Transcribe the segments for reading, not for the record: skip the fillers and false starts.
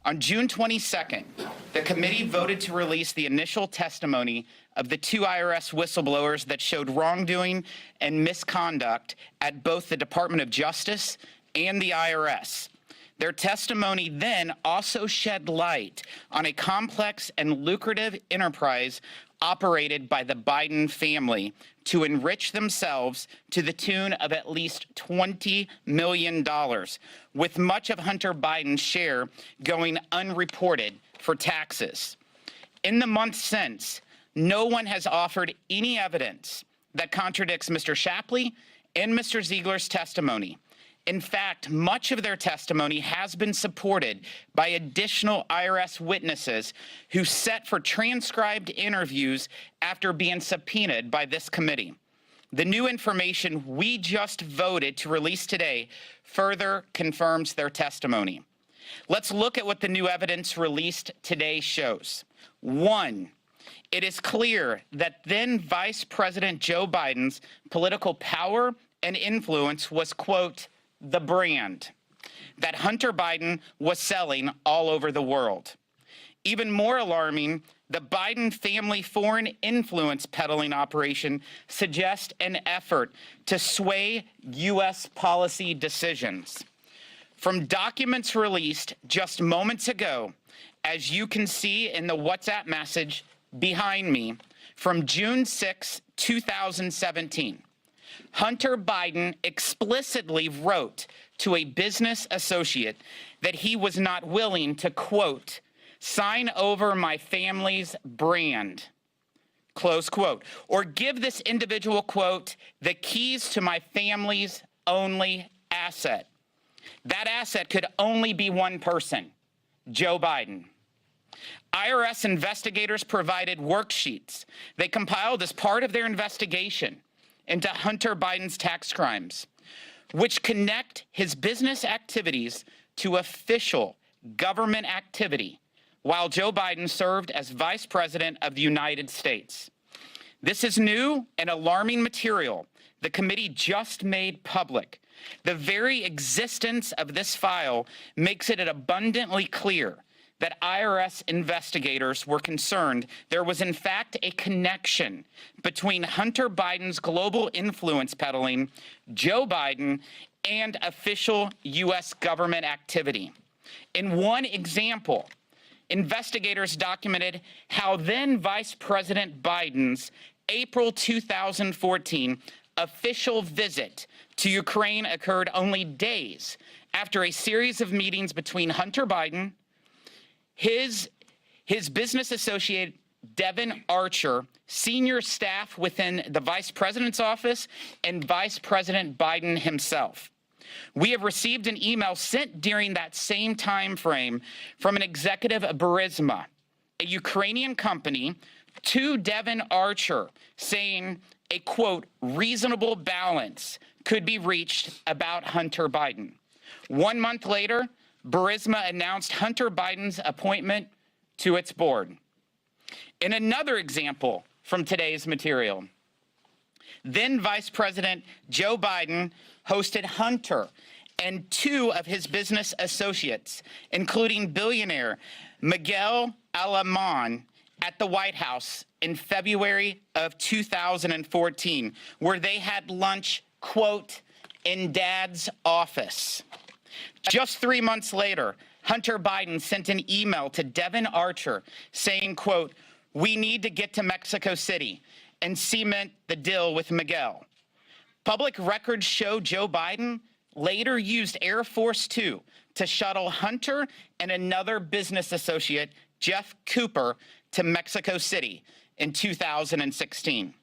On June 22nd, the committee voted to release the initial testimony of the two IRS whistleblowers that showed wrongdoing and misconduct at both the Department of Justice and the IRS. Their testimony then also shed light on a complex and lucrative enterprise operated by the Biden family to enrich themselves to the tune of at least $20 million, with much of Hunter Biden's share going unreported for taxes. In the months since, no one has offered any evidence that contradicts Mr. Shapley and Mr. Ziegler's testimony. In fact, much of their testimony has been supported by additional IRS witnesses who set for transcribed interviews after being subpoenaed by this committee. The new information we just voted to release today further confirms their testimony. Let's look at what the new evidence released today shows. 1, it is clear that then Vice President Joe Biden's political power and influence was, quote, the brand that Hunter Biden was selling all over the world. Even more alarming, the Biden family foreign influence peddling operation suggests an effort to sway U.S. policy decisions. From documents released just moments ago, as you can see in the WhatsApp message behind me from June 6, 2017, Hunter Biden explicitly wrote to a business associate that he was not willing to, quote, sign over my family's brand, close quote, or give this individual, quote, the keys to my family's only asset. That asset could only be one person, Joe Biden. IRS investigators provided worksheets they compiled as part of their investigation into Hunter Biden's tax crimes, which connect his business activities to official government activity while Joe Biden served as Vice President of the United States. This is new and alarming material the committee just made public. The very existence of this file makes it abundantly clear that IRS investigators were concerned there was in fact a connection between Hunter Biden's global influence peddling, Joe Biden, and official U.S. government activity. In one example, investigators documented how then Vice President Biden's April 2014 official visit to Ukraine occurred only days after a series of meetings between Hunter Biden, his business associate, Devin Archer, senior staff within the Vice President's office, and Vice President Biden himself. We have received an email sent during that same time frame from an executive of Burisma, a Ukrainian company, to Devin Archer, saying a, quote, reasonable balance could be reached about Hunter Biden. 1 month later, Burisma announced Hunter Biden's appointment to its board. In another example from today's material, then Vice President Joe Biden hosted Hunter and 2 of his business associates, including billionaire Miguel Alemán, at the White House in February of 2014, where they had lunch, quote, in Dad's office. Just 3 months later, Hunter Biden sent an email to Devin Archer saying, quote, we need to get to Mexico City and cement the deal with Miguel. Public records show Joe Biden later used Air Force Two to shuttle Hunter and another business associate, Jeff Cooper, to Mexico City in 2016.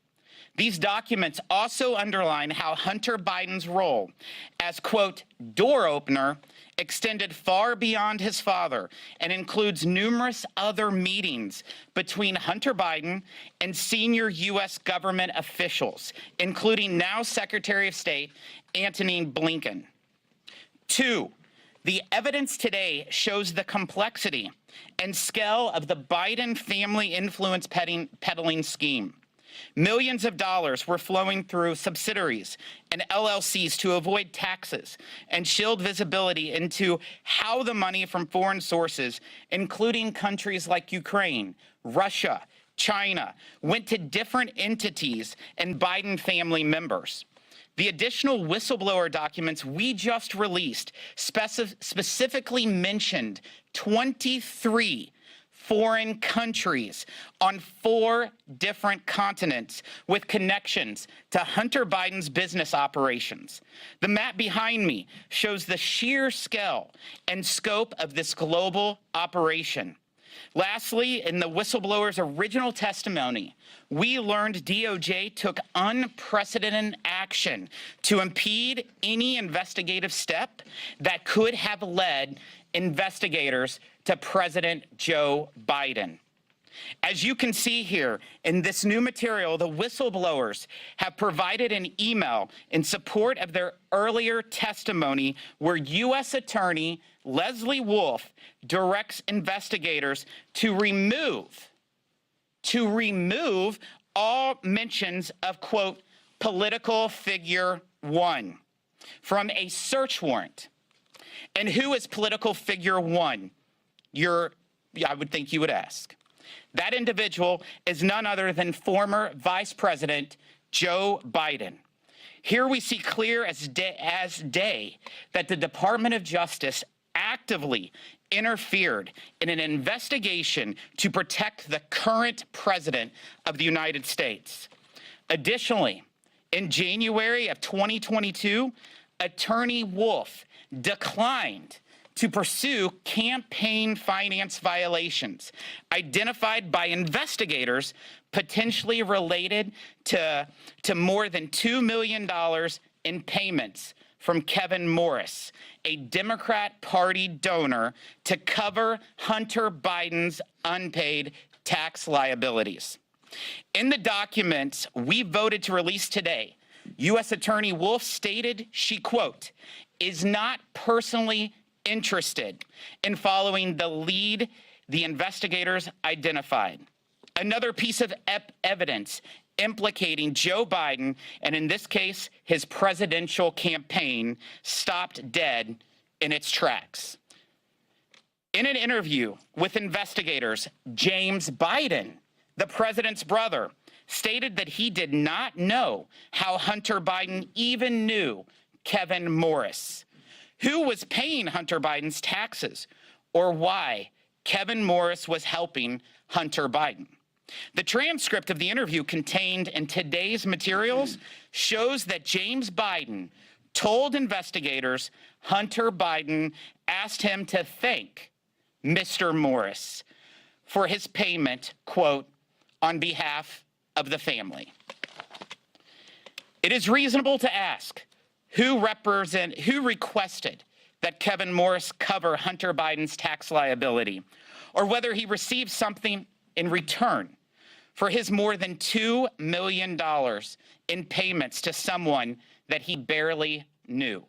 These documents also underline how Hunter Biden's role as, quote, door opener extended far beyond his father and includes numerous other meetings between Hunter Biden and senior U.S. government officials, including now Secretary of State Antony Blinken. 2, the evidence today shows the complexity and scale of the Biden family influence peddling scheme. Millions of dollars were flowing through subsidiaries and LLCs to avoid taxes and shield visibility into how the money from foreign sources, including countries like Ukraine, Russia, China, went to different entities and Biden family members. The additional whistleblower documents we just released specifically mentioned 23 foreign countries on 4 different continents with connections to Hunter Biden's business operations. The map behind me shows the sheer scale and scope of this global operation. Lastly, in the whistleblower's original testimony, we learned DOJ took unprecedented action to impede any investigative step that could have led investigators to President Joe Biden. As you can see here in this new material, the whistleblowers have provided an email in support of their earlier testimony where U.S. Attorney Leslie Wolf directs investigators to remove all mentions of, quote, political figure 1 from a search warrant. And who is political figure 1? I would think you would ask. That individual is none other than former Vice President Joe Biden. Here we see clear as day that the Department of Justice actively interfered in an investigation to protect the current president of the United States. Additionally, in January of 2022, Attorney Wolf declined to pursue campaign finance violations identified by investigators potentially related to more than $2 million in payments from Kevin Morris, a Democrat Party donor, to cover Hunter Biden's unpaid tax liabilities. In the documents we voted to release today, U.S. Attorney Wolf stated she, quote, is not personally interested in following the lead the investigators identified. Another piece of evidence implicating Joe Biden, and in this case, his presidential campaign, stopped dead in its tracks. In an interview with investigators, James Biden, the president's brother, stated that he did not know how Hunter Biden even knew Kevin Morris, who was paying Hunter Biden's taxes, or why Kevin Morris was helping Hunter Biden. The transcript of the interview contained in today's materials shows that James Biden told investigators Hunter Biden asked him to thank Mr. Morris for his payment, quote, on behalf of the family. It is reasonable to ask who requested that Kevin Morris cover Hunter Biden's tax liability, or whether he received something in return for his more than $2 million in payments to someone that he barely knew.